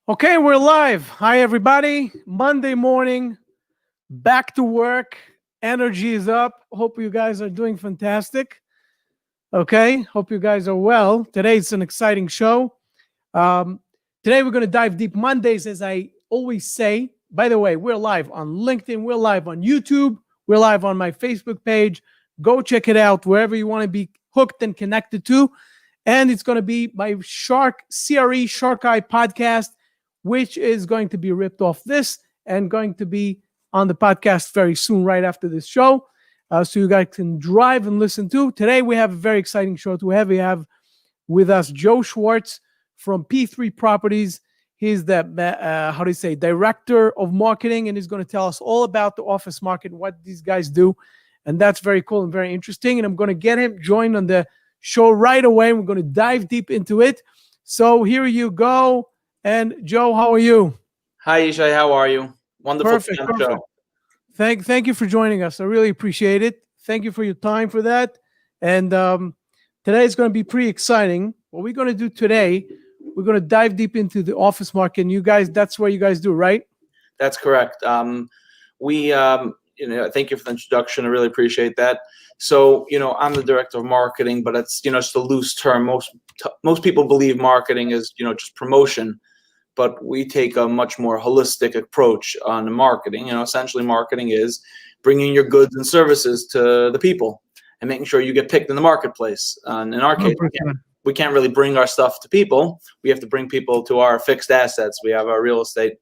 Okay, we're live. Hi, everybody. Monday morning, back to work. Energy is up. Hope you guys are doing fantastic. Okay, hope you guys are well. Today it's an exciting show. Um, Today we're going to dive deep. Mondays, as I always say. By the way, we're live on LinkedIn, we're live on YouTube, we're live on my Facebook page. Go check it out wherever you want to be hooked and connected to. And it's going to be my SharkEye podcast, which is going to be ripped off this and going to be on the podcast very soon, right after this show. So you guys can drive and listen to. Today we have a very exciting show. We have with us Joe Schwartz from P3 Properties. He's the, director of marketing, and he's going to tell us all about the office market, what these guys do. And that's very cool and very interesting. And I'm going to get him joined on the show right away. We're going to dive deep into it. So here you go. And Joe, how are you? Hi, Yishai. How are you? Wonderful. Perfect. Show. Thank you for joining us. I really appreciate it. Thank you for your time for that. And today is going to be pretty exciting. What we're going to do today, we're going to dive deep into the office market. And you guys, that's what you guys do, right? That's correct. Thank you for the introduction. I really appreciate that. So, I'm the director of marketing, but it's, just a loose term. Most people believe marketing is, just promotion, but we take a much more holistic approach on marketing. Essentially marketing is bringing your goods and services to the people and making sure you get picked in the marketplace. And in our case, we can't really bring our stuff to people. We have to bring people to our fixed assets. We have our real estate.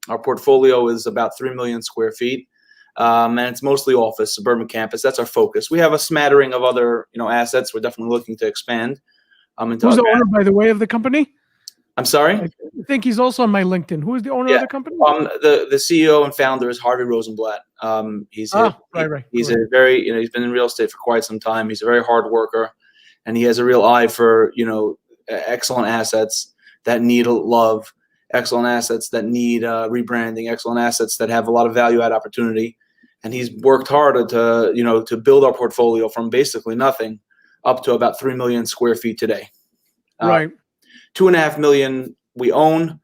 Our portfolio is about 3 million square feet. And it's mostly office, suburban campus. That's our focus. We have a smattering of other, assets. We're definitely looking to expand. Who's the owner, by the way, of the company? I'm sorry? I think he's also on my LinkedIn. Who is the owner of the company? The CEO and founder is Harvey Rosenblatt. He's a very, he's been in real estate for quite some time. He's a very hard worker, and he has a real eye for, excellent assets that need love, excellent assets that need rebranding, excellent assets that have a lot of value add opportunity. And he's worked hard to build our portfolio from basically nothing up to about 3 million square feet today. Right. 2.5 million we own.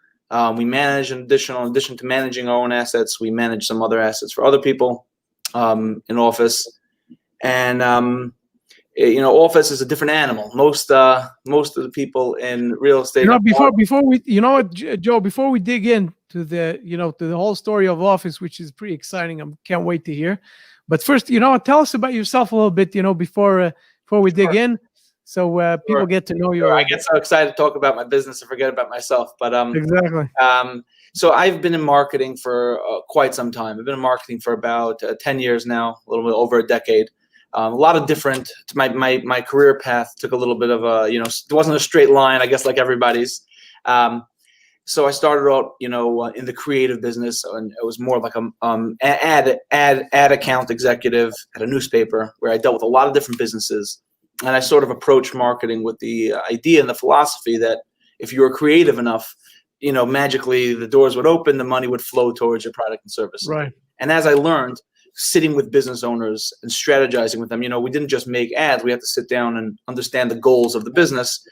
We manage in addition to managing our own assets, we manage some other assets for other people in office. And office is a different animal. Most of the people in real estate. Before we, Joe, before we dig into the, to the whole story of office, which is pretty exciting. I can't wait to hear. But first, tell us about yourself a little bit, before we dig in. So people get to know you. I get so excited to talk about my business and forget about myself. But exactly. So I've been in marketing for quite some time. I've been in marketing for about 10 years now, a little bit over a decade. A lot of different. My career path took a little bit of a, it wasn't a straight line, I guess, like everybody's. So I started out, in the creative business, and it was more like a ad account executive at a newspaper where I dealt with a lot of different businesses. And I sort of approached marketing with the idea and the philosophy that if you were creative enough, magically the doors would open, the money would flow towards your product and service. Right. And as I learned, sitting with business owners and strategizing with them, we didn't just make ads. We had to sit down and understand the goals of the business.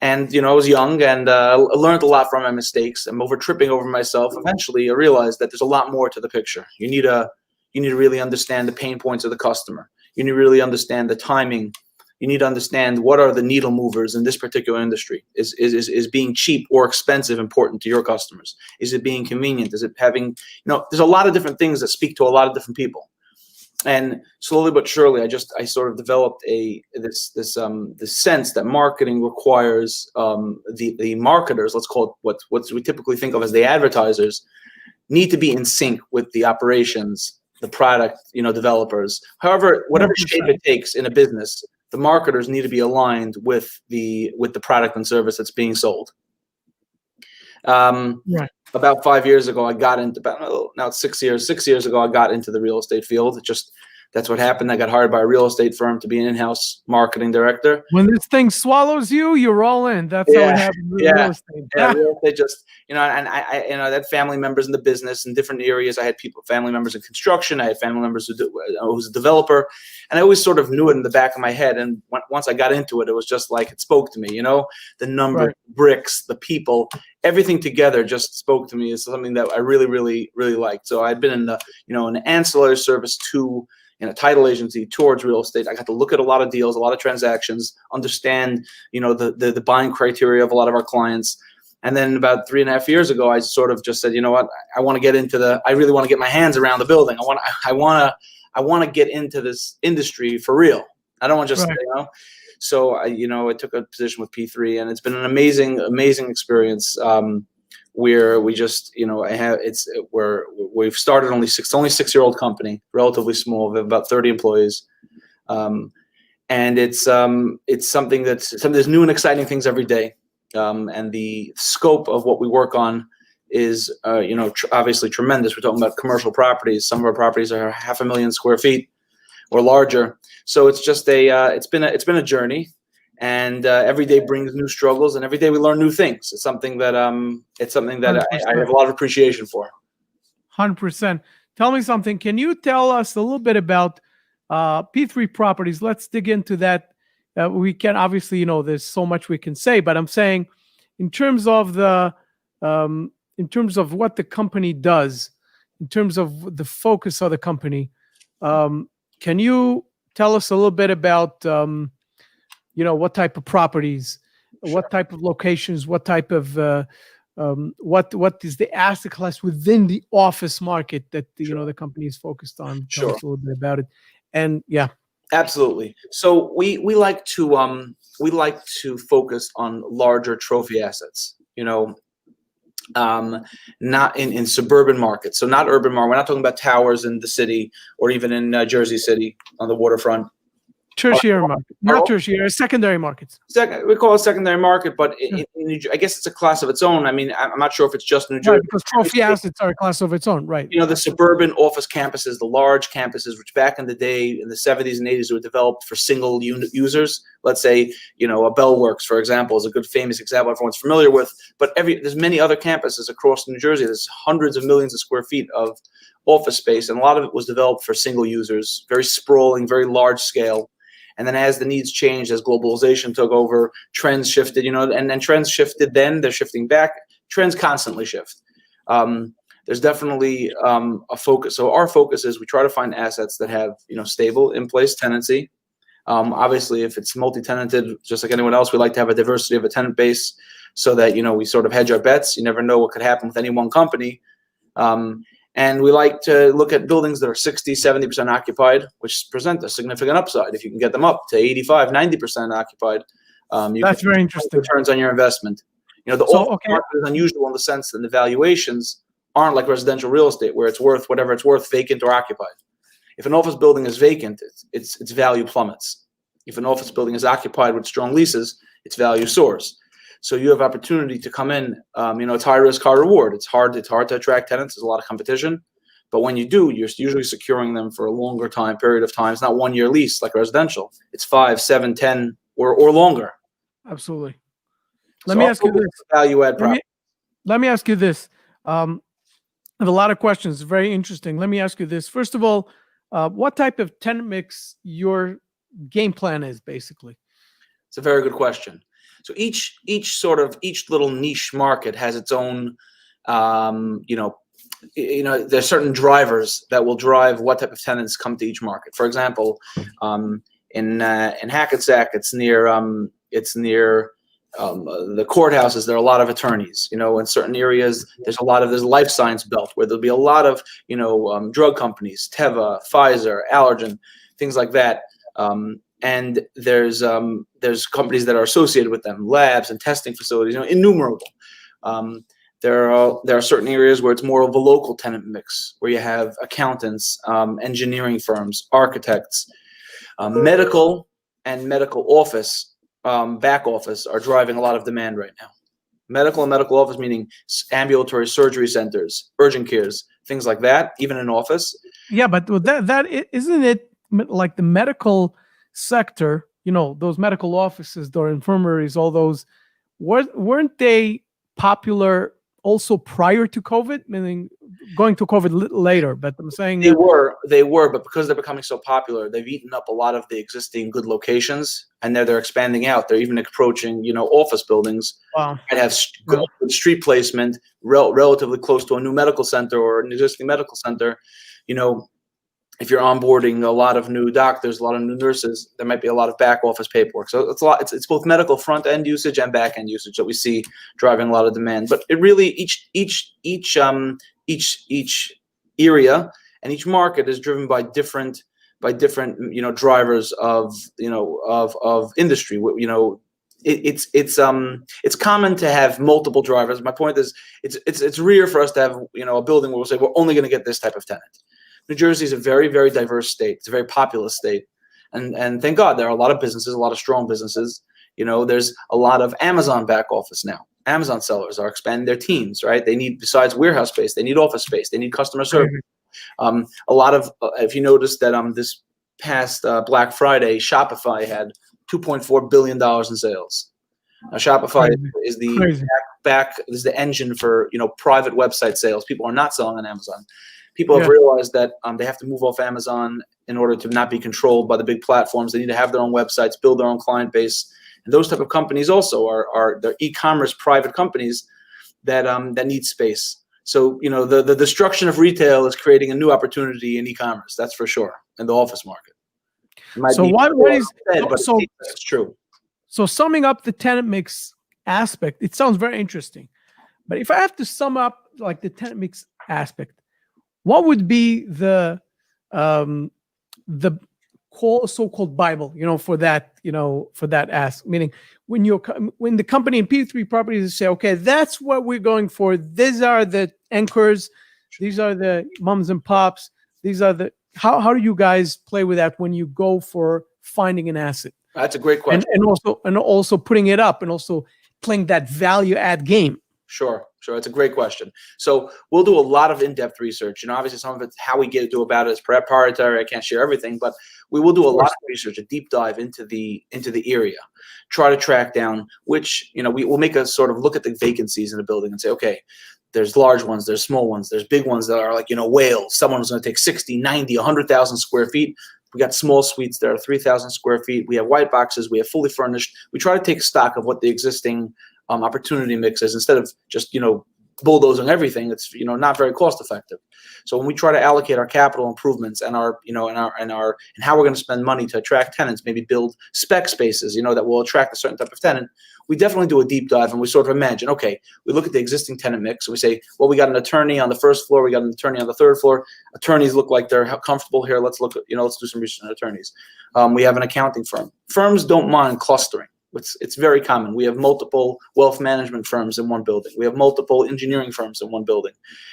And, I was young and I learned a lot from my mistakes. I'm tripping over myself. Eventually, I realized that there's a lot more to the picture. You need to really understand the pain points of the customer. You need to really understand the timing. You need to understand what are the needle movers in this particular industry. Is being cheap or expensive important to your customers? Is it being convenient? Is it having, there's a lot of different things that speak to a lot of different people. And slowly but surely, I sort of developed this sense that marketing requires the marketers, let's call it what we typically think of as the advertisers, need to be in sync with the operations, the product, developers. However, whatever shape it takes in a business, the marketers need to be aligned with the product and service that's being sold. Right. About 5 years ago, I got into now it's 6 years. 6 years ago, I got into the real estate field. Just That's what happened. I got hired by a real estate firm to be an in-house marketing director. When this thing swallows you, you're all in. That's how it happens with real estate. Yeah, real estate just, and I had family members in the business in different areas. I had family members in construction. I had family members who was a developer, and I always sort of knew it in the back of my head. And once I got into it, it was just like it spoke to me. The number, bricks, the people, everything together just spoke to me as something that I really, really, really liked. So I'd been in the, an ancillary service to, in a title agency towards real estate. I got to look at a lot of deals, a lot of transactions, understand, the buying criteria of a lot of our clients. And then about 3.5 years ago, I sort of just said, you know what, I want to get into I really want to get my hands around the building. I want to get into this industry for real. I don't want to just, So I took a position with P3, and it's been an amazing, amazing experience. Where we just, we've started only 6-year-old company, relatively small, we have about 30 employees. And it's something there's new and exciting things every day. And the scope of what we work on is, obviously tremendous. We're talking about commercial properties. Some of our properties are 500,000 square feet or larger. So it's just it's been a journey. And every day brings new struggles, and every day we learn new things. It's something that I have a lot of appreciation for. 100%. Tell me something. Can you tell us a little bit about P3 Properties? Let's dig into that. We can obviously, there's so much we can say, but I'm saying, in terms of what the company does, in terms of the focus of the company, can you tell us a little bit about what type of properties, what type of locations, what type of what is the asset class within the office market that the company is focused on? Tell us a little bit about it. And absolutely. So we like to focus on larger trophy assets. Not in suburban markets. So not urban market. We're not talking about towers in the city or even in Jersey City on the waterfront. Tertiary market, not tertiary, secondary markets. We call it secondary market, but I guess it's a class of its own. I mean, I'm not sure if it's just New Jersey. Right, because trophy assets are a class of its own, right? The suburban office campuses, the large campuses, which back in the day, in the 70s and 80s, were developed for single unit users. Let's say, a Bellworks, for example, is a good famous example everyone's familiar with. But there's many other campuses across New Jersey. There's hundreds of millions of square feet of office space, and a lot of it was developed for single users, very sprawling, very large scale. And then as the needs changed, as globalization took over, trends shifted, and then trends shifted then, they're shifting back. Trends constantly shift. There's definitely a focus. So our focus is we try to find assets that have, stable in-place tenancy. Obviously, if it's multi-tenanted, just like anyone else, we like to have a diversity of a tenant base so that, we sort of hedge our bets. You never know what could happen with any one company. And we like to look at buildings that are 60, 70% occupied, which present a significant upside. If you can get them up to 85, 90% occupied, that's very interesting. Returns on your investment. Office market is unusual in the sense that the valuations aren't like residential real estate, where it's worth whatever it's worth, vacant or occupied. If an office building is vacant, its value plummets. If an office building is occupied with strong leases, its value soars. So you have opportunity to come in. It's high risk, high reward. It's hard to attract tenants. There's a lot of competition, but when you do, you're usually securing them for a longer period of time. It's not 1 year lease like residential. It's 5, 7, 10, or longer. Absolutely. Let me ask you this. Value add property. Let me ask you this. I have a lot of questions. Very interesting. Let me ask you this. First of all, what type of tenant mix your game plan is, basically? It's a very good question. So each little niche market has its own, there's certain drivers that will drive what type of tenants come to each market. For example, in Hackensack, it's near the courthouses. There are a lot of attorneys. In certain areas, there's life science belt where there'll be a lot of drug companies, Teva, Pfizer, Allergen, things like that. And there's companies that are associated with them, labs and testing facilities, innumerable. There are certain areas where it's more of a local tenant mix, where you have accountants, engineering firms, architects, medical and medical office, back office are driving a lot of demand right now. Medical and medical office meaning ambulatory surgery centers, urgent cares, things like that, even in office. Yeah, but that isn't it like the medical sector, those medical offices, the infirmaries, all those, weren't they popular also prior to COVID? Meaning going to COVID later, but I'm saying they were, but because they're becoming so popular, they've eaten up a lot of the existing good locations, and they're expanding out. They're even approaching, office buildings. Wow. Might have good street placement, relatively close to a new medical center or an existing medical center. If you're onboarding a lot of new doctors, a lot of new nurses, there might be a lot of back office paperwork. So it's a lot. It's both medical front end usage and back end usage that we see driving a lot of demand. But it really each area and each market is driven by different drivers of industry. It's common to have multiple drivers. My point is it's rare for us to have a building where we'll say we're only going to get this type of tenant. New Jersey is a very, very diverse state. It's a very populous state. And thank God there are a lot of businesses, a lot of strong businesses. There's a lot of Amazon back office now. Amazon sellers are expanding their teams, right? They need, besides warehouse space, they need office space. They need customer service. A lot of, if you noticed that this past Black Friday, Shopify had $2.4 billion in sales. Now, Shopify is the is the engine for private website sales. People are not selling on Amazon. People have realized that they have to move off Amazon in order to not be controlled by the big platforms. They need to have their own websites, build their own client base, and those type of companies also are they're e-commerce private companies that need space. So the destruction of retail is creating a new opportunity in e-commerce. That's for sure in the office market. So It's true. So summing up the tenant mix aspect, it sounds very interesting. But if I have to sum up like the tenant mix aspect, what would be the so-called Bible, for that ask? Meaning, when the company in P3 Properties say, okay, that's what we're going for. These are the anchors. These are the moms and pops. These are the how do you guys play with that when you go for finding an asset? That's a great question. And also putting it up and also playing that value add game. Sure. It's a great question. So we'll do a lot of in-depth research. Obviously some of it's how we do about it is proprietary. I can't share everything, but we will do a lot of research, a deep dive into the area, try to track down which, we will make a sort of look at the vacancies in the building and say, okay, there's large ones, there's small ones, there's big ones that are like, whales. Someone who's going to take 60, 90, 100,000 square feet. We got small suites that are 3,000 square feet. We have white boxes. We have fully furnished. We try to take stock of what the existing opportunity mix is instead of just, bulldozing everything. It's, not very cost effective. So when we try to allocate our capital improvements and our how we're going to spend money to attract tenants, maybe build spec spaces, that will attract a certain type of tenant, we definitely do a deep dive and we sort of imagine, okay, we look at the existing tenant mix. We say, well, we got an attorney on the first floor. We got an attorney on the third floor. Attorneys look like they're comfortable here. Let's look at, let's do some research on attorneys. We have an accounting firm. Firms don't mind clustering. It's very common. We have multiple wealth management firms in one building. We have multiple engineering firms in one building.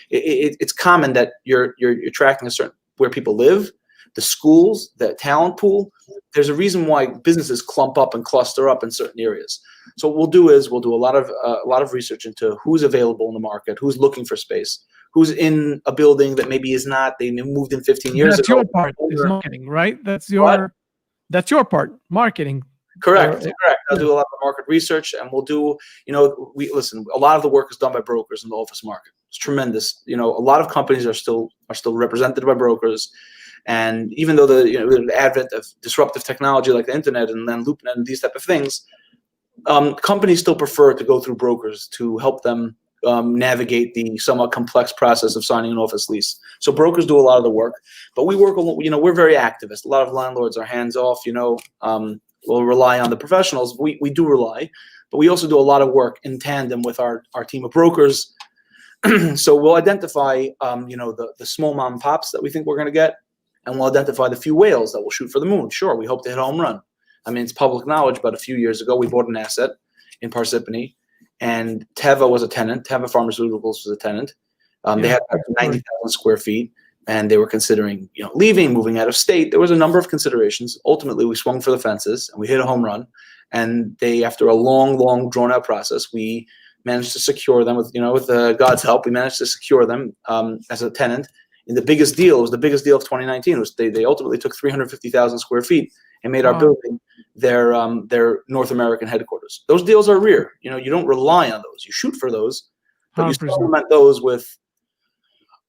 It's common that you're tracking a certain where people live, the schools, the talent pool. There's a reason why businesses clump up and cluster up in certain areas. So what we'll do is we'll do a lot of research into who's available in the market, who's looking for space, who's in a building that maybe is not. They moved in 15 years ago. That's your part is marketing, right? That's your part, marketing. Correct. I'll do a lot of market research, and we'll do, a lot of the work is done by brokers in the office market. It's tremendous. A lot of companies are still represented by brokers, and even though the advent of disruptive technology like the internet and then LoopNet and these type of things, companies still prefer to go through brokers to help them navigate the somewhat complex process of signing an office lease. So brokers do a lot of the work, but we work, we're very activist. A lot of landlords are hands off, we'll rely on the professionals. We do rely, but we also do a lot of work in tandem with our team of brokers. So we'll identify, the small mom and pops that we think we're going to get, and we'll identify the few whales that will shoot for the moon. Sure, we hope to hit a home run. I mean, it's public knowledge, but a few years ago, we bought an asset in Parsippany, and Teva was a tenant. Teva Pharmaceuticals was a tenant. They had 90,000 square feet. And they were considering, leaving, moving out of state. There was a number of considerations. Ultimately, we swung for the fences and we hit a home run. And after a long, drawn-out process, we managed to secure them with God's help. We managed to secure them as a tenant in the biggest deal, it was the biggest deal of 2019. Was they ultimately took 350,000 square feet and made our building their North American headquarters. Those deals are rare. You don't rely on those. You shoot for those, but 100%. You supplement those with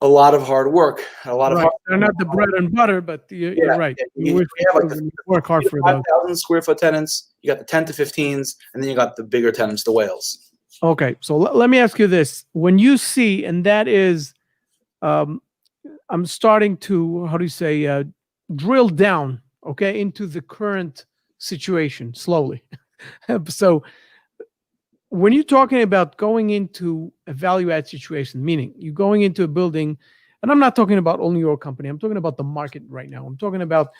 a lot of hard work, a lot of hard. They're not the bread and butter, but you're right. You have like work hard for those. 5,000 square foot tenants. You got the 10 to 15s, and then you got the bigger tenants, the whales. Okay, so let me ask you this: when you see, and that is, I'm starting to drill down, okay, into the current situation slowly. So when you're talking about going into a value-add situation, meaning you're going into a building, and I'm not talking about only your company, I'm talking about the market right now. I'm talking about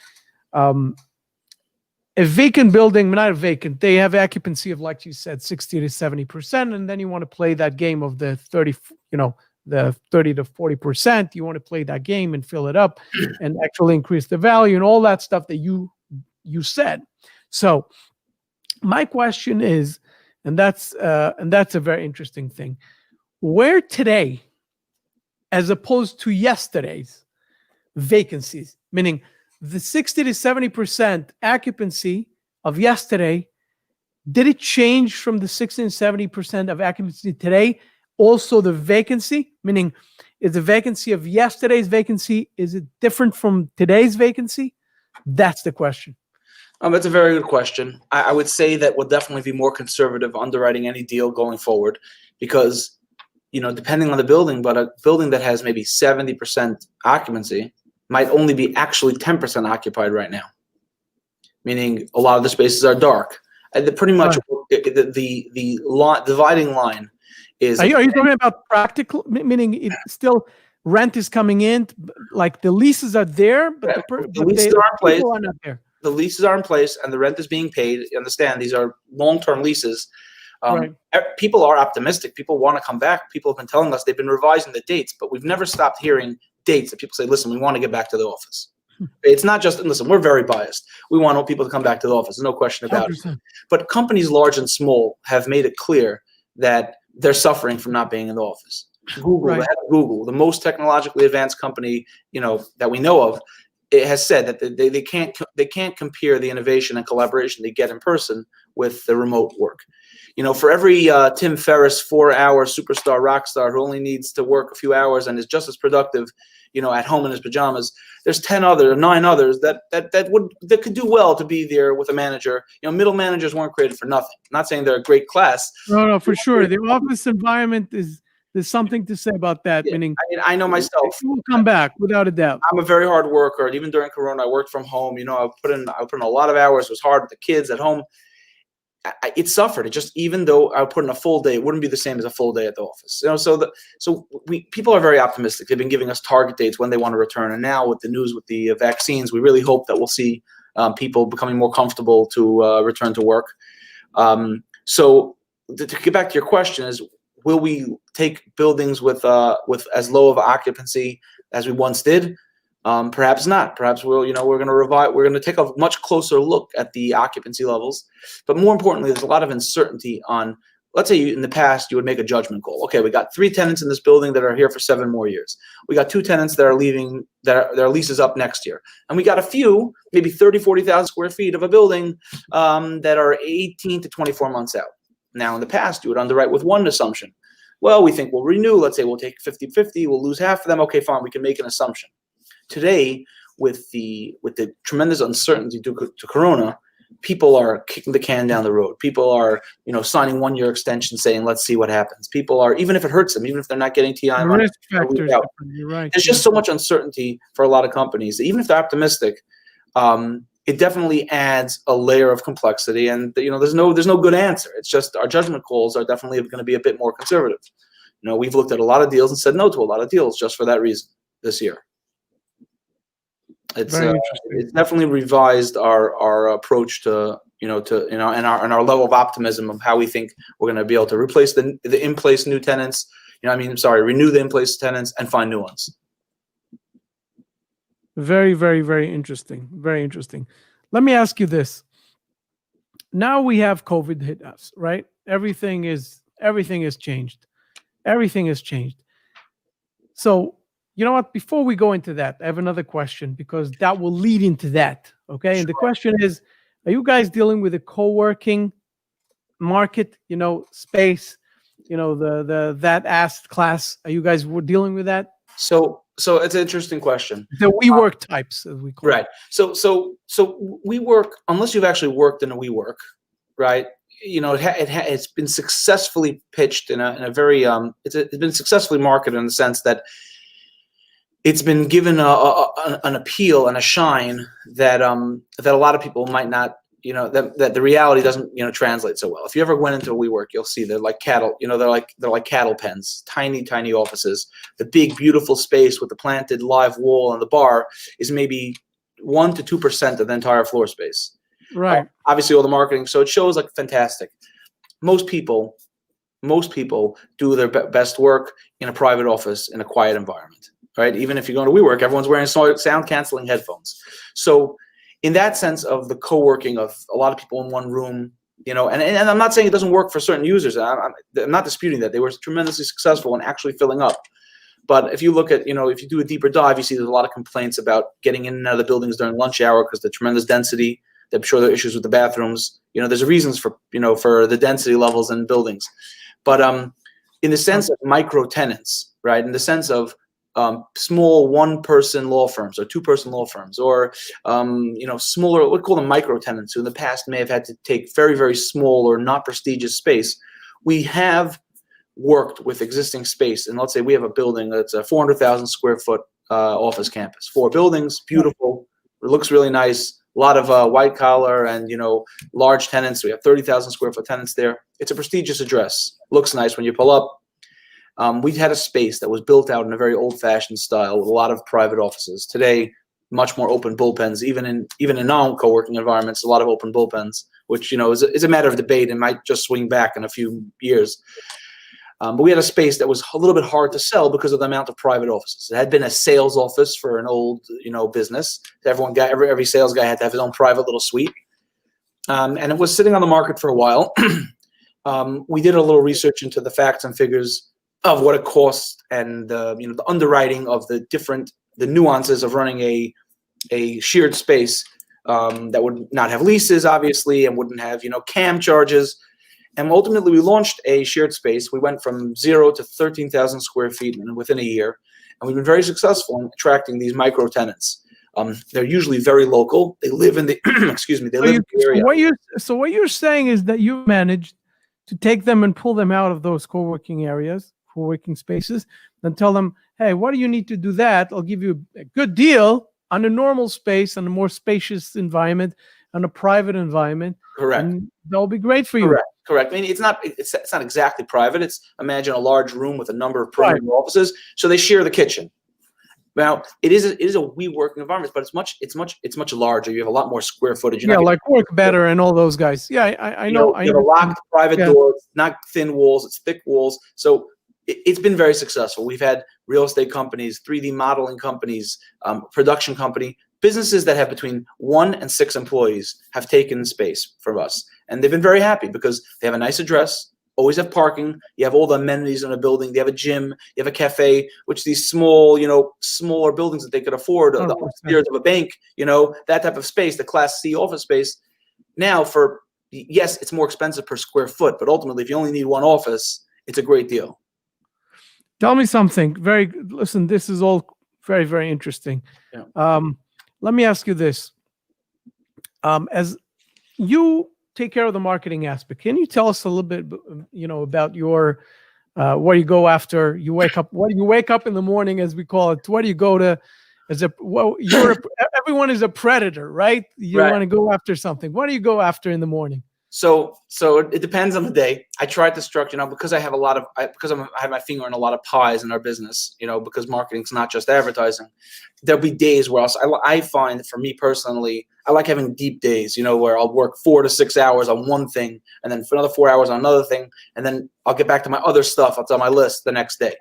a vacant building, not a vacant, they have occupancy of, like you said, 60 to 70%, and then you want to play that game of the 30, the 30 to 40%. You want to play that game and fill it up and actually increase the value and all that stuff that you said. So my question is, and that's a very interesting thing. Where today, as opposed to yesterday's vacancies, meaning the 60 to 70% occupancy of yesterday, did it change from the 60 and 70% of occupancy today? Also the vacancy, meaning is the vacancy of yesterday's vacancy, is it different from today's vacancy? That's the question. That's a very good question. I would say that we'll definitely be more conservative underwriting any deal going forward because, depending on the building, but a building that has maybe 70% occupancy might only be actually 10% occupied right now, meaning a lot of the spaces are dark. And pretty much the dividing line is. Are you talking about practical, meaning it still rent is coming in, like the leases are there, but the leases are in place. People are not there. The leases are in place and the rent is being paid. Understand, these are long-term leases. People are optimistic. People want to come back. People have been telling us they've been revising the dates, but we've never stopped hearing dates that people say, listen, we want to get back to the office. It's not just, listen, we're very biased. We want people to come back to the office. No question about 100%. it. But companies large and small have made it clear that they're suffering from not being in the office. Google, the most technologically advanced company, that we know of, it has said that they can't compare the innovation and collaboration they get in person with the remote work. For every Tim Ferriss 4-hour superstar rock star who only needs to work a few hours and is just as productive, at home in his pajamas, there's 9 others that could do well to be there with a manager. Middle managers weren't created for nothing. I'm not saying they're a great class. No, for sure. The office environment there's something to say about that. Yeah, meaning, I know myself. It will come back without a doubt. I'm a very hard worker. Even during Corona, I worked from home. I put in a lot of hours. It was hard with the kids at home. It suffered. It just, even though I put in a full day, it wouldn't be the same as a full day at the office. People are very optimistic. They've been giving us target dates when they want to return. And now with the news with the vaccines, we really hope that we'll see people becoming more comfortable to return to work. So to get back to your question is, will we take buildings with as low of occupancy as we once did? Perhaps not. Perhaps we're going to revive. We're going to take a much closer look at the occupancy levels. But more importantly, there's a lot of uncertainty on. Let's say in the past you would make a judgment call. Okay, we got 3 tenants in this building that are here for 7 more years. We got 2 tenants that are leaving, their lease is up next year, and we got a few, maybe 40,000 square feet of a building that are 18 to 24 months out. Now, in the past, you would underwrite with one assumption. Well, we think we'll renew. Let's say we'll take 50-50. We'll lose half of them. Okay, fine. We can make an assumption. Today, with the tremendous uncertainty due to Corona, people are kicking the can down the road. People are, signing 1-year extensions, saying, "Let's see what happens." People are, even if it hurts them, even if they're not getting TI money, risk factors. You're right. There's just so much uncertainty for a lot of companies. Even if they're optimistic, it definitely adds a layer of complexity. And there's no good answer. It's just our judgment calls are definitely going to be a bit more conservative. We've looked at a lot of deals and said no to a lot of deals just for that reason this year. It's definitely revised our approach to and our level of optimism of how we think we're going to be able to replace the in-place new tenants. Renew the in-place tenants and find new ones. Very, very, very interesting. Very interesting. Let me ask you this. Now we have COVID hit us, right? Everything is changed. Everything has changed. So you know what? Before we go into that, I have another question because that will lead into that. Okay. And the question is, are you guys dealing with a co-working market, space, that asset class? Are you guys dealing with that? So it's an interesting question. The WeWork types, as we call it. Right. So WeWork, unless you've actually worked in a WeWork, right? It's been successfully pitched in a very it's been successfully marketed in the sense that it's been given an appeal and a shine that a lot of people might not, that the reality doesn't translate so well. If you ever went into a WeWork, you'll see they're like cattle, they're like cattle pens, tiny offices. The big beautiful space with the planted live wall and the bar is maybe 1 to 2% of the entire floor space. Right. Obviously all the marketing, so it shows like fantastic. Most people do their best work in a private office in a quiet environment, right? Even if you go to WeWork, everyone's wearing sound canceling headphones. So in that sense of the co-working of a lot of people in one room, and I'm not saying it doesn't work for certain users. I'm not disputing that. They were tremendously successful in actually filling up. But if you look at, if you do a deeper dive, you see there's a lot of complaints about getting in and out of the buildings during lunch hour because the tremendous density. I'm sure there are issues with the bathrooms. There's reasons for the density levels in buildings. But in the sense of micro tenants, right? In the sense of small one-person law firms or two-person law firms, or smaller, we call them micro tenants, who in the past may have had to take very, very small or not prestigious space. We have worked with existing space, and let's say we have a building that's a 400,000 square foot office campus, 4 buildings, beautiful, it looks really nice. A lot of white collar and large tenants. We have 30,000 square foot tenants there. It's a prestigious address. Looks nice when you pull up. We had a space that was built out in a very old-fashioned style with a lot of private offices. Today, much more open bullpens. Even in non-co-working environments, a lot of open bullpens, which is a matter of debate and might just swing back in a few years. But we had a space that was a little bit hard to sell because of the amount of private offices. It had been a sales office for an old, business. Every sales guy had to have his own private little suite. And it was sitting on the market for a while. We did a little research into the facts and figures of what it costs and the underwriting of the nuances of running a shared space that would not have leases, obviously, and wouldn't have CAM charges. And ultimately, we launched a shared space. We went from 0 to 13,000 square feet within a year. And we've been very successful in attracting these micro tenants. They're usually very local. They live in the, in the area. So what you're saying is that you managed to take them and pull them out of those co-working areas, co-working spaces, and tell them, hey, what do you need to do that? I'll give you a good deal on a normal space, on a more spacious environment, on a private environment. Correct. And that'll be great for you. Correct. I mean, it's not exactly private. Imagine a large room with a number of premium offices. So they share the kitchen. Now, it is a WeWork environment, but it's much larger. You have a lot more square footage. Like Work Better and all those guys. Yeah, I know. You have a locked private door, not thin walls, it's thick walls. So it's been very successful. We've had real estate companies, 3D modeling companies, production company, businesses that have between 1 and 6 employees have taken space from us. And they've been very happy because they have a nice address, always have parking, you have all the amenities in a building, they have a gym, you have a cafe, which these small, smaller buildings that they could afford, the upstairs of a bank, that type of space, the Class C office space. Now yes, it's more expensive per square foot, but ultimately if you only need one office, it's a great deal. Tell me something. Listen, this is all very, very interesting. Yeah. Let me ask you this. As you take care of the marketing aspect, can you tell us a little bit, about your, what you go after? You wake up, what do you wake up in the morning, as we call it? What do you go to? Everyone is a predator, right? You want to go after something. What do you go after in the morning? So it depends on the day. I try to structure, because I have I have my finger in a lot of pies in our business, because marketing's not just advertising. There'll be days where I find, for me personally, I like having deep days, where I'll work 4 to 6 hours on one thing, and then for another 4 hours on another thing, and then I'll get back to my other stuff that's on my list the next day.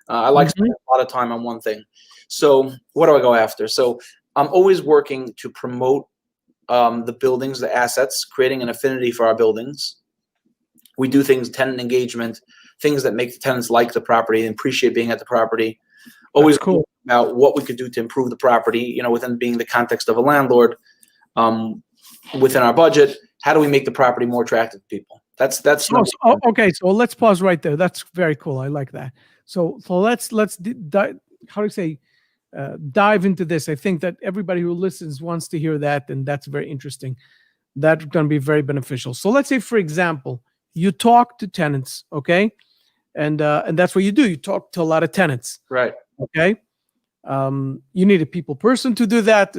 I like spending a lot of time on one thing. So what do I go after? So I'm always working to promote the buildings, the assets, creating an affinity for our buildings. We do things, tenant engagement, things that make the tenants like the property and appreciate being at the property. Always cool. about what we could do to improve the property, within being the context of a landlord, within our budget. How do we make the property more attractive to people? That's okay. So let's pause right there. That's very cool. I like that. So let's how do you say, dive into this. I think that everybody who listens wants to hear that, and that's very interesting. That's going to be very beneficial. So let's say, for example, you talk to tenants, okay, and that's what you do. You talk to a lot of tenants, right? Okay, you need a people person to do that,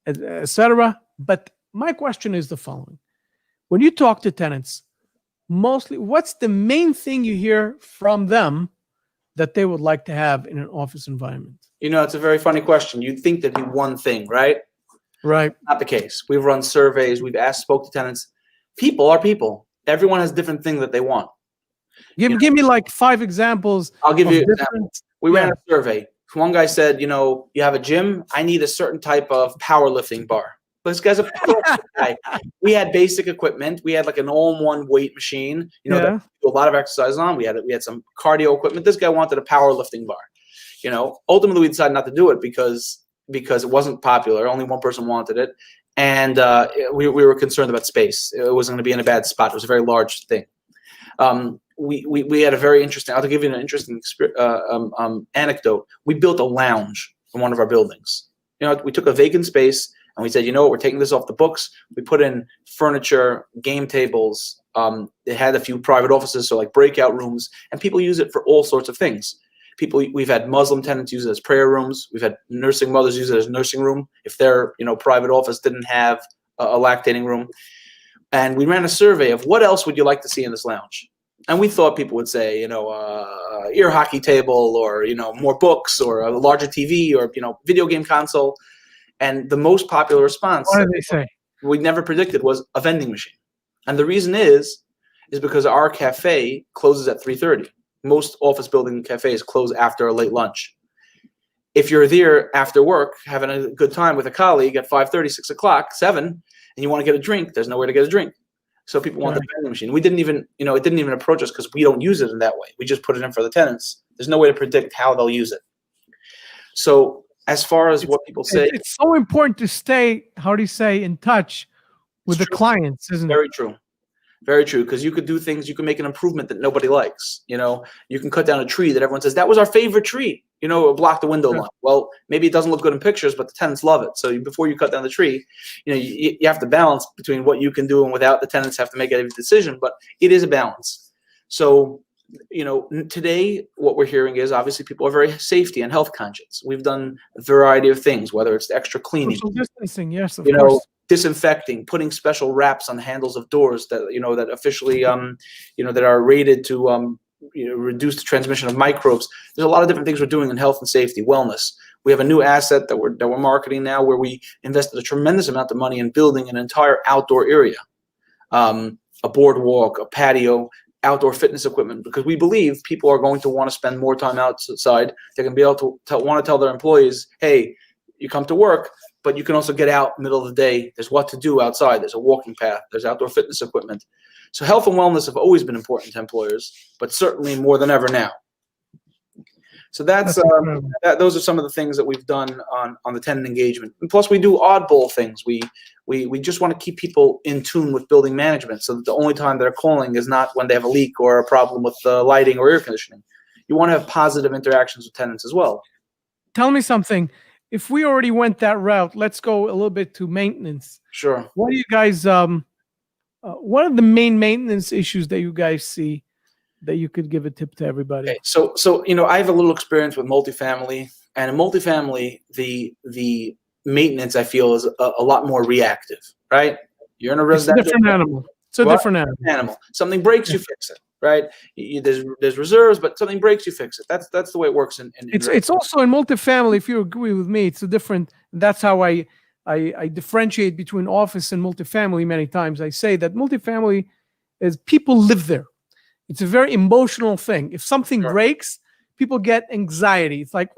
etc. But my question is the following: when you talk to tenants, mostly, what's the main thing you hear from them that they would like to have in an office environment? It's a very funny question. You'd think there'd be one thing, right? Right. Not the case. We've run surveys. We've spoke to tenants. People are people. Everyone has different things that they want. Give me like 5 examples. I'll give you an example. We ran a survey. One guy said, you have a gym. I need a certain type of powerlifting bar. This guy's a guy. We had basic equipment. We had like an all-in-one weight machine, that we do a lot of exercise on. We had some cardio equipment. This guy wanted a powerlifting bar. Ultimately we decided not to do it because it wasn't popular. Only one person wanted it, and we were concerned about space. It wasn't going to be in a bad spot. It was a very large thing. We had a very interesting. I'll give you an interesting anecdote. We built a lounge in one of our buildings. We took a vacant space. And we said, we're taking this off the books. We put in furniture, game tables. It had a few private offices, so like breakout rooms, and people use it for all sorts of things. We've had Muslim tenants use it as prayer rooms. We've had nursing mothers use it as nursing room if their private office didn't have a lactating room. And we ran a survey of what else would you like to see in this lounge. And we thought people would say, ear hockey table, or more books, or a larger TV, or video game console. And the most popular response, what did they say? We never predicted, was a vending machine. And the reason is because our cafe closes at 3:30. Most office building cafes close after a late lunch. If you're there after work, having a good time with a colleague at 5:30, 6 o'clock, 7, and you want to get a drink, there's nowhere to get a drink. So people want the vending machine. We didn't even, it didn't even approach us because we don't use it in that way. We just put it in for the tenants. There's no way to predict how they'll use it. So as far as what people say, it's so important to stay, in touch with the clients, isn't it? Very true. Very true. Because you could do things, you can make an improvement that nobody likes. You can cut down a tree that everyone says, that was our favorite tree, block the window line. Well, maybe it doesn't look good in pictures, but the tenants love it. So before you cut down the tree, you have to balance between what you can do and without the tenants have to make a decision, but it is a balance. So, today what we're hearing is obviously people are very safety and health conscious. We've done a variety of things, whether it's the extra cleaning, social distancing, yes, of course. Disinfecting, putting special wraps on the handles of doors that that officially that are rated to reduce the transmission of microbes. There's a lot of different things we're doing in health and safety, wellness. We have a new asset that we're marketing now, where we invested a tremendous amount of money in building an entire outdoor area, a boardwalk, a patio, outdoor fitness equipment, because we believe people are going to want to spend more time outside. They're going to be able to want to tell their employees, hey, you come to work, but you can also get out middle of the day. There's what to do outside. There's a walking path. There's outdoor fitness equipment. So health and wellness have always been important to employers, but certainly more than ever now. So those are some of the things that we've done on the tenant engagement. And plus, we do oddball things. We just want to keep people in tune with building management, so that the only time they're calling is not when they have a leak or a problem with the lighting or air conditioning. You want to have positive interactions with tenants as well. Tell me something. If we already went that route, let's go a little bit to maintenance. Sure. What do you guys? What are the main maintenance issues that you guys see that you could give a tip to everybody? Okay. So I have a little experience with multifamily, and in multifamily, the maintenance, I feel, is a lot more reactive. Right? You're in a residential. It's a different animal. It's a different animal. Something breaks, you fix it. Right? There's reserves, but something breaks, you fix it. That's the way it works. It's also in multifamily. If you agree with me, it's a different. That's how I differentiate between office and multifamily. Many times I say that multifamily is people live there. It's a very emotional thing. If something breaks, people get anxiety. It's like,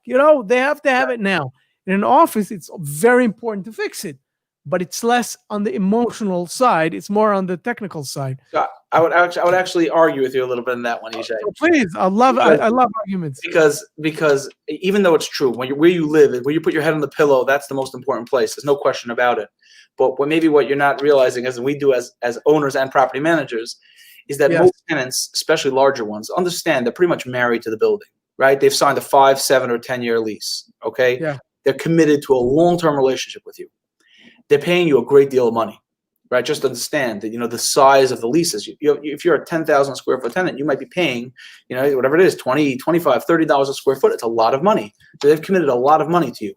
they have to have it now. In an office, it's very important to fix it. but it's less on the emotional side. It's more on the technical side. So I would actually argue with you a little bit on that one, Yishai. So please, I love arguments. Because even though it's true, where you live, where you put your head on the pillow, that's the most important place. There's no question about it. But what you're not realizing, as we do as owners and property managers, is that most tenants, especially larger ones, understand they're pretty much married to the building, right? They've signed a 5, 7, or 10-year lease. Okay, they're committed to a long-term relationship with you. They're paying you a great deal of money, right? Just understand that the size of the leases. If you're a 10,000 square foot tenant, you might be paying whatever it is, $20, $25, $30 a square foot. It's a lot of money. So they've committed a lot of money to you.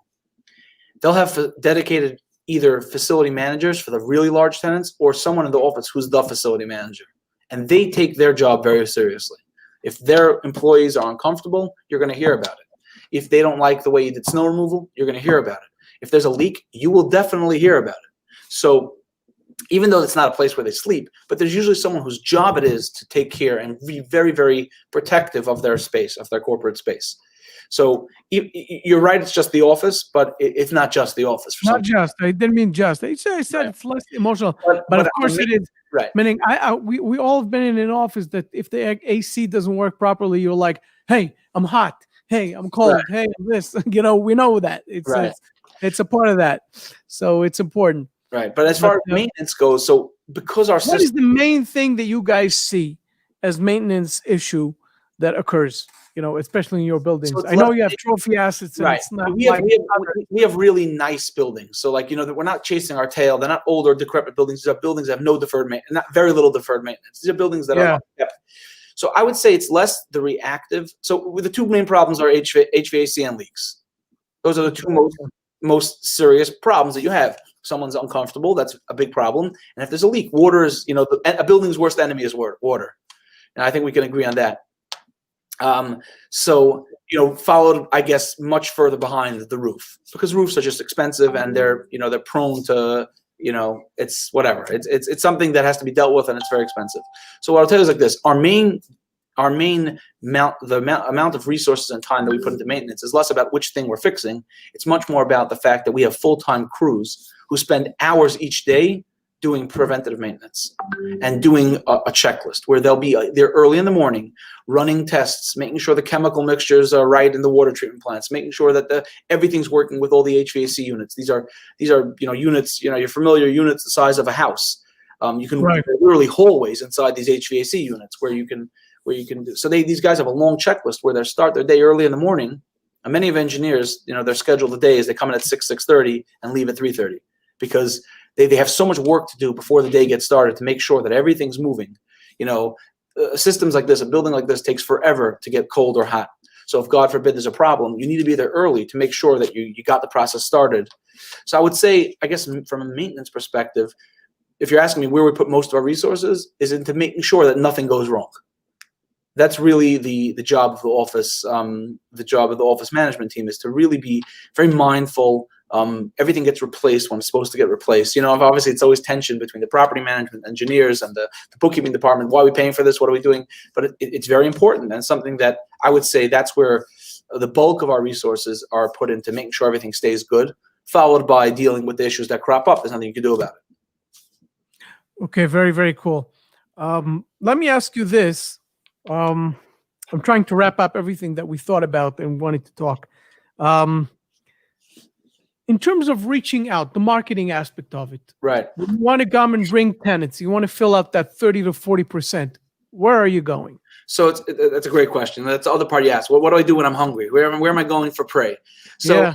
They'll have dedicated either facility managers for the really large tenants or someone in the office who's the facility manager. And they take their job very seriously. If their employees are uncomfortable, you're going to hear about it. If they don't like the way you did snow removal, you're going to hear about it. If there's a leak, you will definitely hear about it. So even though it's not a place where they sleep, but there's usually someone whose job it is to take care and be very, very protective of their space, of their corporate space. So you're right, it's just the office, but it's not just the office. Not just. I didn't mean just. I said it's less emotional, but of course it is. Right. Meaning, we all have been in an office that if the AC doesn't work properly, you're like, hey, I'm hot. Hey, I'm cold. Right. Hey, I'm this. We know that. It's a part of that. So it's important. Right. But as far as maintenance goes, so because our system. What is the main thing that you guys see as maintenance issue that occurs? Especially in your buildings. So I know you have trophy assets, and right. It's not we have really nice buildings. So that we're not chasing our tail. They're not old or decrepit buildings. These are buildings that have no deferred maintenance, not very little deferred maintenance. These are buildings that are kept. So I would say it's less the reactive. So the two main problems are HVAC and leaks. Those are the two most serious problems that you have. Someone's uncomfortable. That's a big problem. And if there's a leak, water is, a building's worst enemy is water. And I think we can agree on that. Followed, I guess, much further behind the roof, because roofs are just expensive and they're prone to, it's whatever. It's something that has to be dealt with, and it's very expensive. So what I'll tell you is like this: our main amount of resources and time that we put into maintenance is less about which thing we're fixing. It's much more about the fact that we have full-time crews who spend hours each day doing preventative maintenance and doing a checklist where they'll be there early in the morning running tests, making sure the chemical mixtures are right in the water treatment plants, making sure that everything's working with all the HVAC units. These are units, you're familiar, units the size of a house. You can literally hallways inside these HVAC units where you can do. So these guys have a long checklist where they start their day early in the morning. And many of engineers, their schedule of the day is they come in at 6:30 and leave at 3:30 because they have so much work to do before the day gets started to make sure that everything's moving. Systems like this, a building like this takes forever to get cold or hot. So if God forbid there's a problem, you need to be there early to make sure that you got the process started. So I would say, I guess from a maintenance perspective, if you're asking me where we put most of our resources, is into making sure that nothing goes wrong. That's really the job of the office. The job of the office management team is to really be very mindful. Everything gets replaced when it's supposed to get replaced. Obviously it's always tension between the property management engineers and the bookkeeping department. Why are we paying for this? What are we doing? But it's very important, and something that I would say that's where the bulk of our resources are put into making sure everything stays good, followed by dealing with the issues that crop up. There's nothing you can do about it. Okay, very, very cool. Let me ask you this. I'm trying to wrap up everything that we thought about and wanted to talk. In terms of reaching out, the marketing aspect of it. Right. You want to come and bring tenants. You want to fill out that 30 to 40%. Where are you going? So that's a great question. That's the other part you asked. Well, what do I do when I'm hungry? Where am I going for prey? So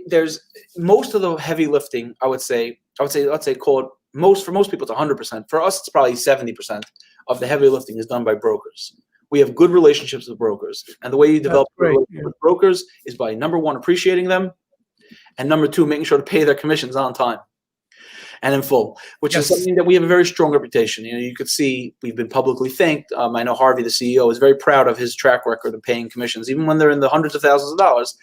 there's most of the heavy lifting, I would say, let's say for most people it's 100%. For us, it's probably 70% of the heavy lifting is done by brokers. We have good relationships with brokers. And the way you develop with brokers is by, number one, appreciating them, and number two, making sure to pay their commissions on time and in full, which is something that we have a very strong reputation. You could see we've been publicly thanked. I know Harvey, the CEO, is very proud of his track record of paying commissions, even when they're in the hundreds of thousands of dollars.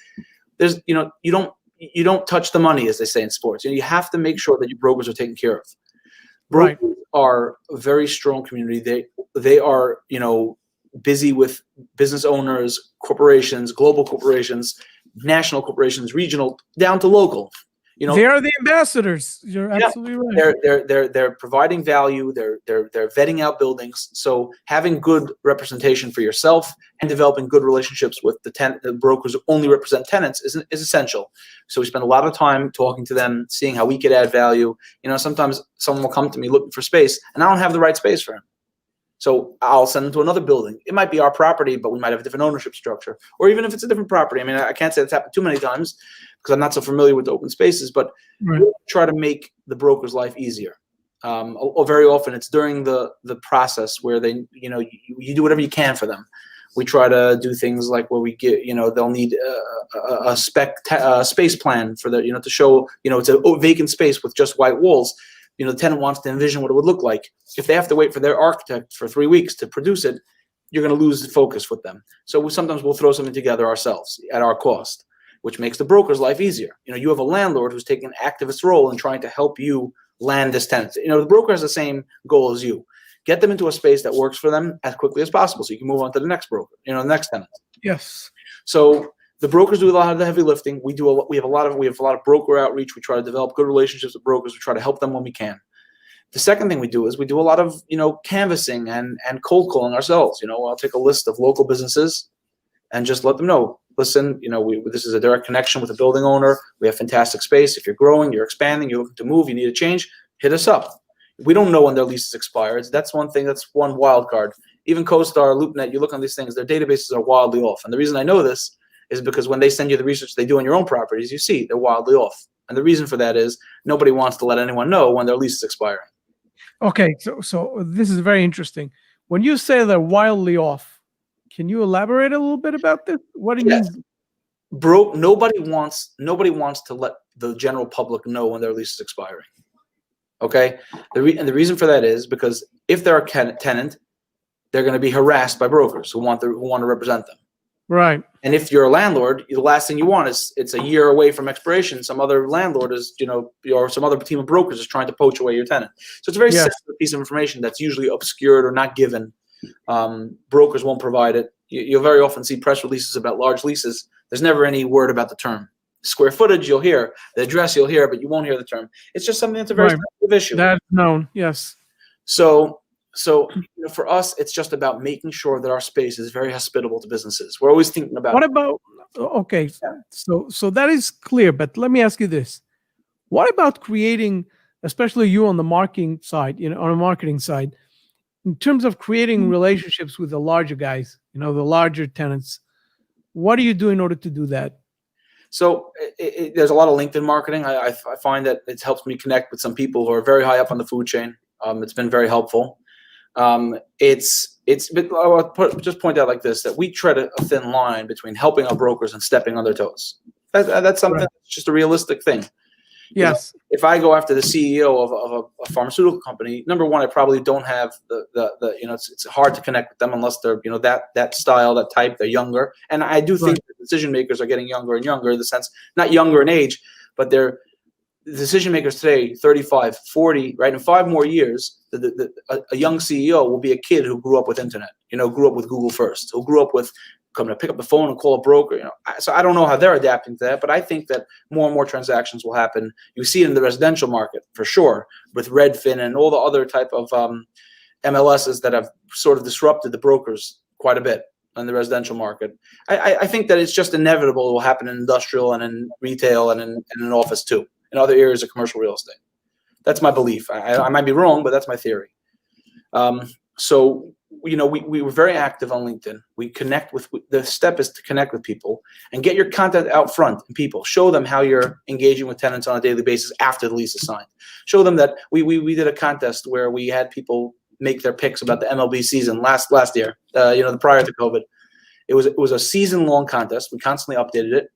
There's, you don't touch the money, as they say in sports. You have to make sure that your brokers are taken care of. Brokers are a very strong community. They are, busy with business owners, corporations, global corporations, national corporations, regional, down to local. You know, They are the ambassadors. You're yeah, absolutely right. they're providing value. They're vetting out buildings. So having good representation for yourself and developing good relationships with the brokers who only represent tenants is essential. So we spend a lot of time talking to them, seeing how we could add value. You know, sometimes someone will come to me looking for space, and I don't have the right space for him. So I'll send them to another building. It might be our property, but we might have a different ownership structure. Or even if it's a different property. I mean, I can't say it's happened too many times because I'm not so familiar with the open spaces, but we try to make the broker's life easier. Or very often it's during the process where you do whatever you can for them. We try to do things like where we get, they'll need a space plan for to show, it's a vacant space with just white walls. The tenant wants to envision what it would look like. If they have to wait for their architect for 3 weeks to produce it, you're going to lose the focus with them. So sometimes we'll throw something together ourselves at our cost, which makes the broker's life easier. You have a landlord who's taking an activist role in trying to help you land this tenant. The broker has the same goal as you. Get them into a space that works for them as quickly as possible so you can move on to the next broker, the next tenant. Yes. So the brokers do a lot of the heavy lifting. We have a lot of broker outreach. We try to develop good relationships with brokers. We try to help them when we can. The second thing we do is we do a lot of canvassing and cold calling ourselves. I'll take a list of local businesses and just let them know. Listen, this is a direct connection with a building owner. We have fantastic space. If you're growing, you're expanding, you're looking to move, you need a change, hit us up. We don't know when their leases expire. That's one thing. That's one wild card. Even CoStar, LoopNet, you look on these things, their databases are wildly off. And the reason I know this is because when they send you the research they do on your own properties, you see they're wildly off. And the reason for that is nobody wants to let anyone know when their lease is expiring. Okay, so this is very interesting. When you say they're wildly off, can you elaborate a little bit about this? What do you mean? Nobody wants to let the general public know when their lease is expiring. Okay, and the reason for that is because if they're a tenant, they're going to be harassed by brokers who want to represent them. Right. And if you're a landlord, the last thing you want is it's a year away from expiration. Some other landlord is, or some other team of brokers is trying to poach away your tenant. So it's a very sensitive piece of information that's usually obscured or not given. Brokers won't provide it. You'll very often see press releases about large leases. There's never any word about the term. Square footage you'll hear, the address you'll hear, but you won't hear the term. It's just something that's a very sensitive issue. That's known, yes. So for us, it's just about making sure that our space is very hospitable to businesses. We're always thinking about. What about? Okay, so that is clear. But let me ask you this: what about creating, especially you on the marketing side, on a marketing side, in terms of creating relationships with the larger guys, the larger tenants? What do you do in order to do that? So there's a lot of LinkedIn marketing. I find that it helps me connect with some people who are very high up on the food chain. It's been very helpful. I'll just point out like this, that we tread a thin line between helping our brokers and stepping on their toes. That's something that's just a realistic thing. Yes. If I go after the CEO of a pharmaceutical company, number one, I probably don't have it's hard to connect with them unless they're, that style, that type, they're younger. And I do think that decision makers are getting younger and younger in the sense, not younger in age, but they're decision makers today, 35, 40, right? In 5 more years, a young CEO will be a kid who grew up with internet, grew up with Google first, who grew up with coming to pick up the phone and call a broker. So I don't know how they're adapting to that, but I think that more and more transactions will happen. You see it in the residential market for sure, with Redfin and all the other type of MLSs that have sort of disrupted the brokers quite a bit in the residential market. I think that it's just inevitable it will happen in industrial and in retail and in an office too, in other areas of commercial real estate. That's my belief. I might be wrong, but that's my theory. So we were very active on LinkedIn. We connect with, the step is to connect with people and get your content out front and people. Show them how you're engaging with tenants on a daily basis after the lease is signed. Show them that we did a contest where we had people make their picks about the MLB season last year, prior to COVID. It was a season-long contest. We constantly updated it.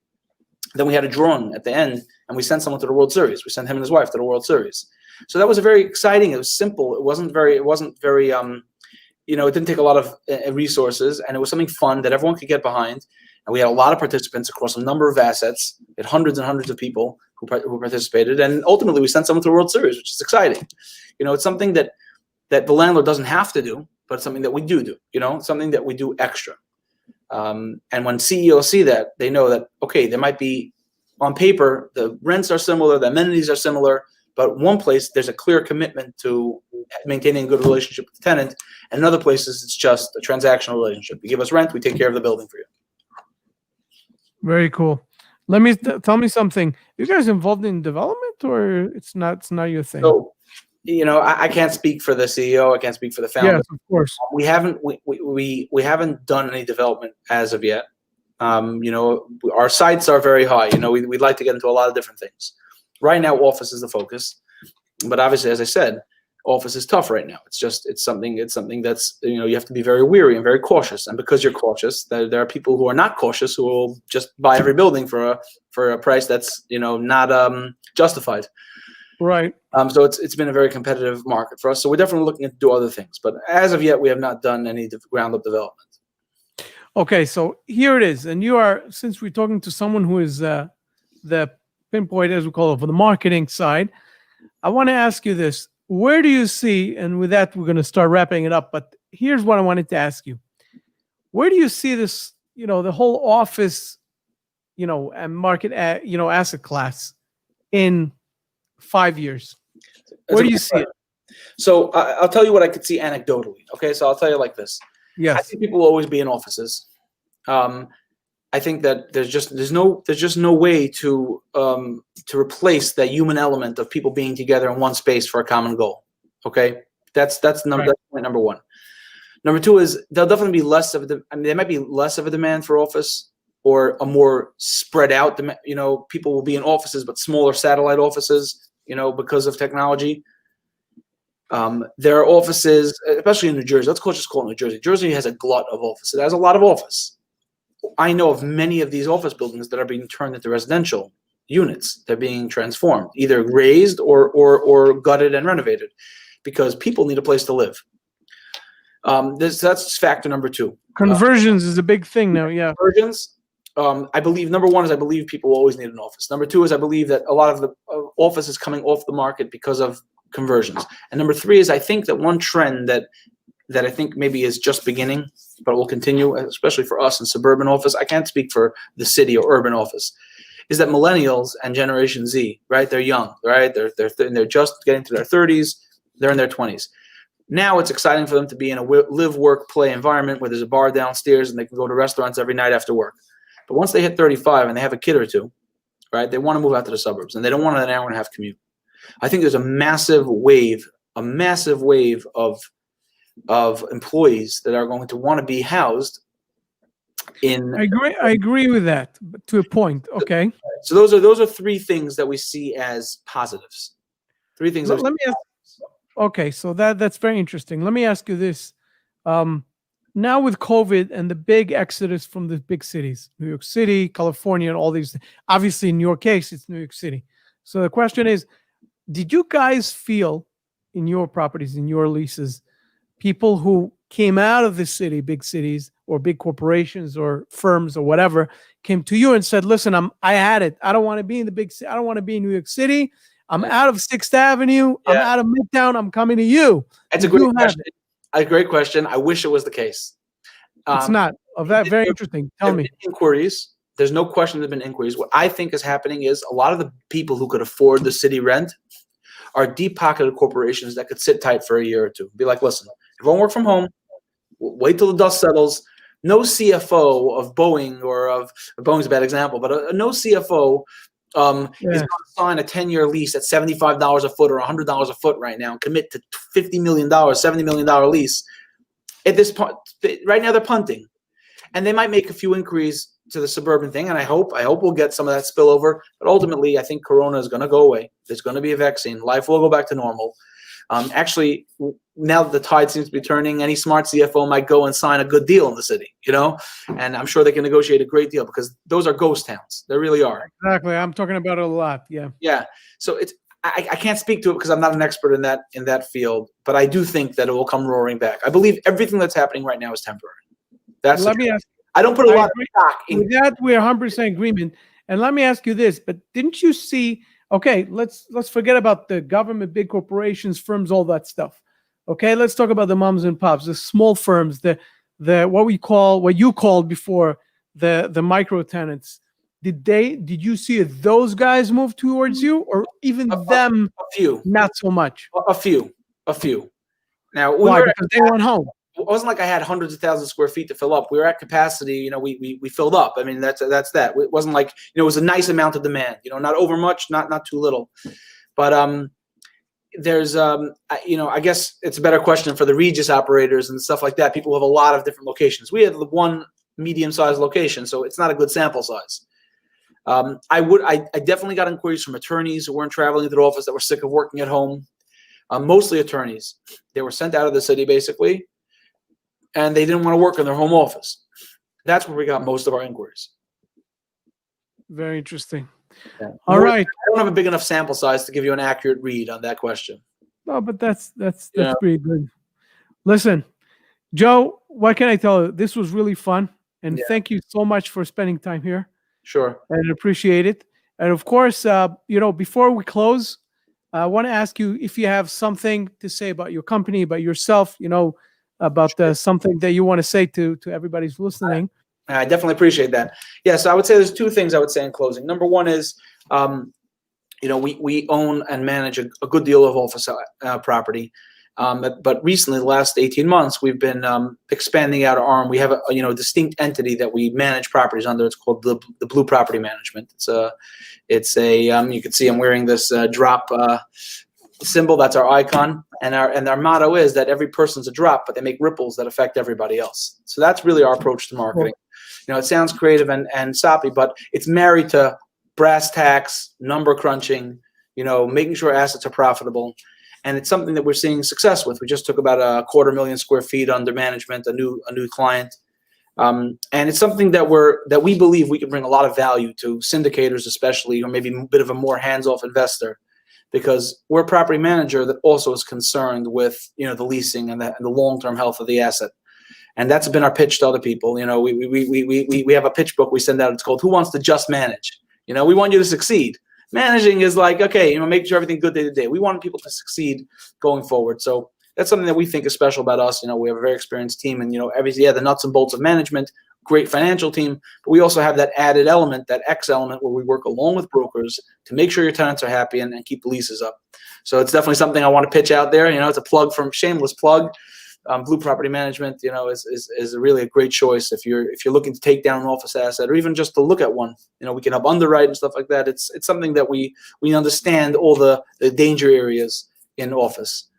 Then we had a drawing at the end, and we sent someone to the World Series. We sent him and his wife to the World Series. So that was a very exciting. It was simple. It wasn't very. It didn't take a lot of resources, and it was something fun that everyone could get behind. And we had a lot of participants across a number of assets. We had hundreds and hundreds of people who participated, and ultimately we sent someone to the World Series, which is exciting. It's something that the landlord doesn't have to do, but it's something that we do. Something that we do extra. And when CEOs see that, they know that, okay, there might be on paper, the rents are similar, the amenities are similar, but one place there's a clear commitment to maintaining a good relationship with the tenant, and in other places it's just a transactional relationship. You give us rent, we take care of the building for you. Very cool. Let me tell me something. You guys involved in development, or it's not your thing? So, I can't speak for the CEO. I can't speak for the founder. Yes, of course. We haven't done any development as of yet. Our sights are very high. We'd like to get into a lot of different things. Right now, office is the focus, but obviously, as I said, office is tough right now. It's something that's, you have to be very wary and very cautious. And because you're cautious, there are people who are not cautious who will just buy every building for a price that's, not justified. Right. So it's been a very competitive market for us. So we're definitely looking to do other things, but as of yet, we have not done any ground up development. Okay, so here it is, and since we're talking to someone who is the pinpoint, as we call it, for the marketing side, I want to ask you this: where do you see? And with that, we're going to start wrapping it up. But here's what I wanted to ask you: where do you see this? The whole office, and market, asset class in 5 years. Where do you see it? So I'll tell you what I could see anecdotally. Okay, so I'll tell you like this. Yes. I think people will always be in offices. I think that there's just no way to replace that human element of people being together in one space for a common goal. Okay, that's point number one. Number two is there'll definitely be less of there might be less of a demand for office, or a more spread out demand. People will be in offices, but smaller satellite offices. Because of technology. There are offices, especially in New Jersey. Let's just call it New Jersey. Jersey has a glut of offices. It has a lot of office. I know of many of these office buildings that are being turned into residential units. They're being transformed, either raised or gutted and renovated, because people need a place to live. That's factor number two. Conversions is a big thing now. Yeah. Conversions. I believe number one is I believe people always need an office. Number two is I believe that a lot of the office is coming off the market because of conversions. And number three is I think that one trend that I think maybe is just beginning, but will continue, especially for us in suburban office. I can't speak for the city or urban office. Is that millennials and Generation Z, right? They're young, right? They're just getting to their 30s. They're in their 20s. Now it's exciting for them to be in a live, work, play environment where there's a bar downstairs and they can go to restaurants every night after work. But once they hit 35 and they have a kid or two, right, they want to move out to the suburbs and they don't want an hour and a half commute. I think there's a massive wave of employees that are going to want to be housed in. I agree with that, but to a point. Okay. So those are three things that we see as positives. Three things. Let me ask. Okay, so that's very interesting. Let me ask you this. Now with COVID and the big exodus from the big cities, New York City, California, and all these, obviously in your case, it's New York City. So the question is, did you guys feel in your properties, in your leases, people who came out of the city, big cities or big corporations or firms or whatever, came to you and said, listen, I had it. I don't want to be in the big city. I don't want to be in New York City. I'm out of 6th Avenue. Yeah. I'm out of Midtown. I'm coming to you. That's a great question. A great question. I wish it was the case. It's not. Very interesting. Tell me. Inquiries. There's no question there's been inquiries. What I think is happening is a lot of the people who could afford the city rent are deep-pocketed corporations that could sit tight for a year or two. Be like, listen, everyone work from home. Wait till the dust settles. No CFO of Boeing Boeing's a bad example, but no CFO is going to sign a 10-year lease at $75 a foot or $100 a foot right now and commit to $50 million, $70 million lease. At this point, right now they're punting, and they might make a few inquiries to the suburban thing, and I hope we'll get some of that spillover. But ultimately, I think Corona is going to go away. There's going to be a vaccine. Life will go back to normal. Actually, now that the tide seems to be turning, any smart CFO might go and sign a good deal in the city, and I'm sure they can negotiate a great deal because those are ghost towns. They really are. Exactly. I'm talking about it a lot. Yeah. Yeah. So I can't speak to it because I'm not an expert in that field, but I do think that it will come roaring back. I believe everything that's happening right now is temporary. Let me ask. I don't put a lot of stock in that. We're 100% agreement. And let me ask you this, but didn't you see, okay, let's forget about the government, big corporations, firms, all that stuff. Okay, let's talk about the moms and pops, the small firms, the what you called before the micro tenants. did you see those guys move towards you, or even them A few. not so much? A few. Now Why? Because they went home. It wasn't like I had hundreds of thousands of square feet to fill up. We were at capacity. You know, we filled up. I mean, that's that. It wasn't like, you know, it was a nice amount of demand. You know, not over much, not too little. But there's you know, I guess it's a better question for the Regis operators and stuff like that. People have a lot of different locations. We had the one medium-sized location, so it's not a good sample size. I definitely got inquiries from attorneys who weren't traveling to the office, that were sick of working at home. Mostly attorneys. They were sent out of the city basically, and they didn't want to work in their home office. That's where we got most of our inquiries. Very interesting. Yeah. All right. I don't have a big enough sample size to give you an accurate read on that question. No, but that's pretty good. Listen, Joe, what can I tell you? This was really fun, and thank you so much for spending time here. Sure. And appreciate it. And of course, you know, before we close, I want to ask you if you have something to say about your company, about yourself, you know, about something that you want to say to everybody who's listening. I definitely appreciate that. Yes, I would say there's two things I would say in closing. Number one is, you know, we own and manage a good deal of office property. But recently, the last 18 months, we've been expanding out our arm. We have a distinct entity that we manage properties under. It's called the Blue Property Management. It's a you can see I'm wearing this drop symbol. That's our icon, and our motto is that every person's a drop, but they make ripples that affect everybody else. So that's really our approach to marketing. You know, it sounds creative and soppy, but it's married to brass tacks, number crunching. You know, making sure assets are profitable. And it's something that we're seeing success with. We just took about 250,000 square feet under management, a new client, and it's something that we believe we can bring a lot of value to syndicators, especially, or maybe a bit of a more hands-off investor, because we're a property manager that also is concerned with, you know, the leasing and the long-term health of the asset. And that's been our pitch to other people. You know, we have a pitch book we send out. It's called "Who Wants to Just Manage?" You know, we want you to succeed. Managing is like, okay, you know, make sure everything good day to day. We want people to succeed going forward. So that's something that we think is special about us. You know, we have a very experienced team, and, you know, the nuts and bolts of management, great financial team, but we also have that added element, that X element, where we work along with brokers to make sure your tenants are happy and keep the leases up. So it's definitely something I want to pitch out there. You know, it's a shameless plug. Blue Property Management, you know, is really a great choice if you're looking to take down an office asset, or even just to look at one. You know, we can help underwrite and stuff like that. It's something that we understand all the danger areas in office.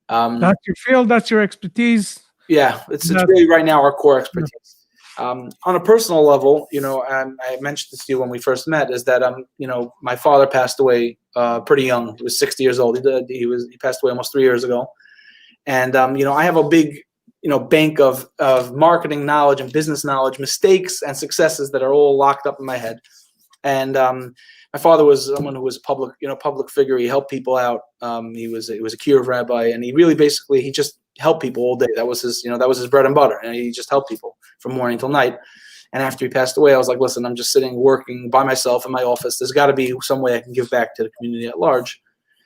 That's your field. That's your expertise. Yeah, it's really right now our core expertise. On a personal level, you know, I mentioned this to you when we first met, is that you know, my father passed away pretty young. He was 60 years old. He passed away almost 3 years ago. And, you know, I have a big, you know, bank of marketing knowledge and business knowledge, mistakes and successes that are all locked up in my head. And my father was someone who was public figure. He helped people out. He was a Kiruv rabbi, and he really he just helped people all day. That was his bread and butter. And he just helped people from morning till night. And after he passed away, I was like, listen, I'm just sitting working by myself in my office. There's got to be some way I can give back to the community at large.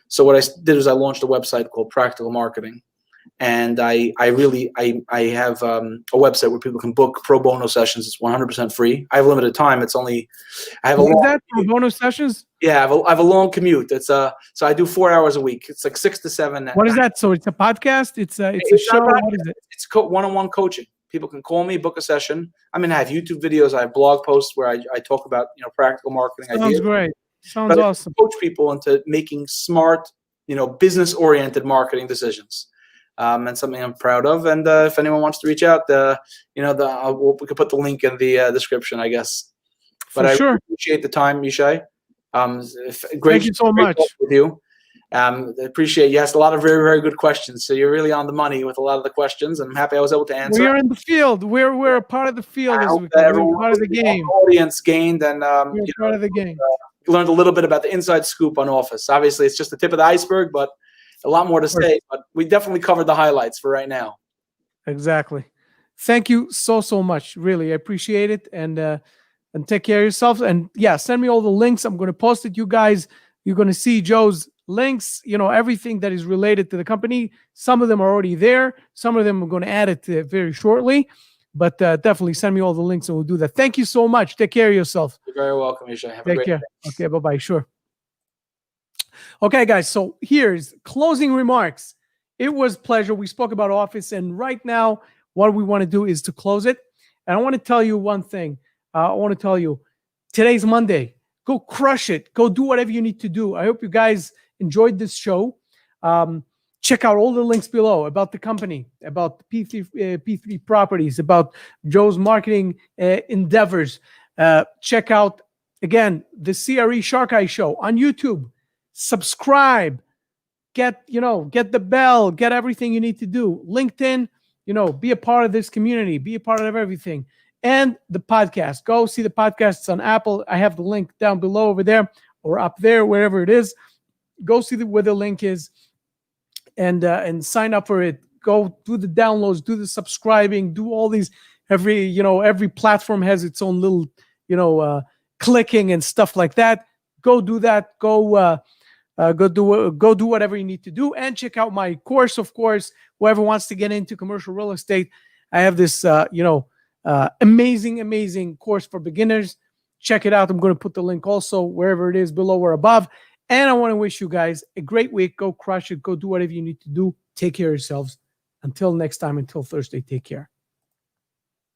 So what I did is I launched a website called Practical Marketing. And I have a website where people can book pro bono sessions. It's 100% free. I have limited time. What is that, pro bono sessions? Yeah, I have a long commute. It's so I do 4 hours a week. It's like 6 to 7. What is that? So it's a podcast? It's a show? What is it? It's one-on-one coaching. People can call me, book a session. I mean, I have YouTube videos. I have blog posts where I talk about, you know, practical marketing ideas. Sounds great. Sounds awesome. I coach people into making smart, you know, business-oriented marketing decisions. And something I'm proud of. And if anyone wants to reach out, we could put the link in the description, I guess. But I really appreciate the time, Yishai. Great. Thank you so much. With you. Appreciate you asked a lot of very, very good questions. So you're really on the money with a lot of the questions, and I'm happy I was able to answer. We are in the field. We're a part of the field. We're part of the game. Audience gained, and we're part of the game. Learned a little bit about the inside scoop on office. Obviously, it's just the tip of the iceberg, but a lot more to say, but we definitely covered the highlights for right now. Exactly. Thank you so much. Really, I appreciate it. And take care of yourselves. And yeah, send me all the links. I'm going to post it. You guys, you're going to see Joe's links, you know, everything that is related to the company. Some of them are already there. Some of them are going to add it very shortly. But definitely send me all the links and we'll do that. Thank you so much. Take care of yourself. You're very welcome, Yishai. Have a Take great care. day. Okay, bye-bye. Sure. Okay, guys. So here's closing remarks. It was a pleasure. We spoke about Office, and right now, what we want to do is to close it. And I want to tell you one thing. I want to tell you, today's Monday. Go crush it. Go do whatever you need to do. I hope you guys enjoyed this show. Check out all the links below about the company, about P3 Properties, about Joe's marketing endeavors. Check out, again, the CRE SharkEye show on YouTube. Subscribe. Get the bell. Get everything you need to do. LinkedIn, be a part of this community. Be a part of everything. And the podcast. Go see the podcasts on Apple. I have the link down below over there or up there, wherever it is. Go see where the link is and sign up for it. Go do the downloads, do the subscribing, do all these. Every platform has its own little, clicking and stuff like that. Go do that. Go do whatever you need to do, and check out my course. Of course, whoever wants to get into commercial real estate, I have this, amazing course for beginners. Check it out. I'm going to put the link also wherever it is, below or above. And I want to wish you guys a great week. Go crush it. Go do whatever you need to do. Take care of yourselves. Until next time, until Thursday, take care.